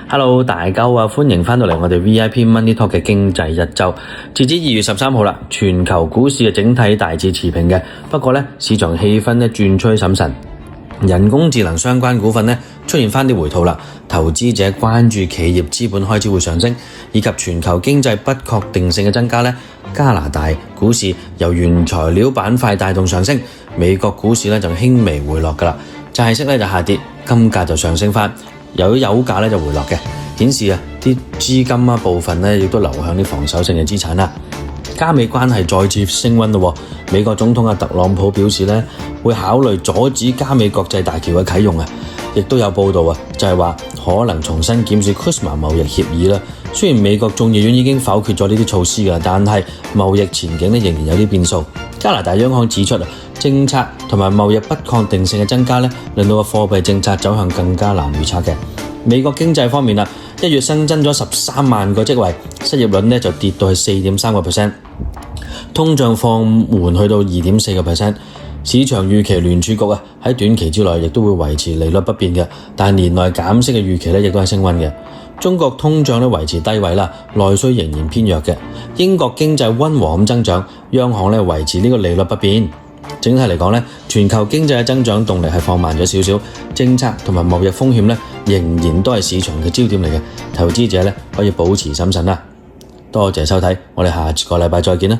Hello， 大家好啊！歡迎翻到嚟我哋 VIP Money Talk 嘅經濟一周。截至2月13號啦，全球股市嘅整體大致持平嘅，不過咧市場氣氛咧轉趨審慎，人工智能相關股份咧出現翻啲回吐啦。投資者關注企業資本開支會上升，以及全球經濟不確定性嘅增加咧。加拿大股市由原材料板塊帶動上升，美國股市咧就輕微回落噶啦，債息咧就下跌，金價就上升翻。由於油價咧就回落嘅，顯示啊啲資金部分咧亦都流向啲防守性嘅資產啦。加美關係再次升溫咯，美國總統特朗普表示咧會考慮阻止加美國際大橋嘅啟用啊，亦都有報道啊，就係話可能重新檢視 CUSMA 貿易協議啦。雖然美國眾議院已經否決咗呢啲措施㗎，但係貿易前景咧仍然有啲變數。加拿大央行指出啊，政策同埋貿易不確定性嘅增加咧，令到個貨幣政策走向更加難預測嘅。美國經濟方面啦，1月新增咗13萬個職位，失業率咧就跌到去 4.3%， 通脹放緩去到 2.4%。市場預期聯儲局喺短期之內亦都會維持利率不變嘅，但年內減息嘅預期咧亦都係升溫嘅。中國通脹咧維持低位啦，內需仍然偏弱嘅。英國經濟溫和咁增長，央行咧維持呢個利率不變。整體嚟講咧，全球經濟嘅增長動力係放慢咗少少，政策同埋貿易風險咧仍然都係市場嘅焦點嚟嘅，投資者咧可以保持審慎啦。多謝收睇，我哋下個禮拜再見啦。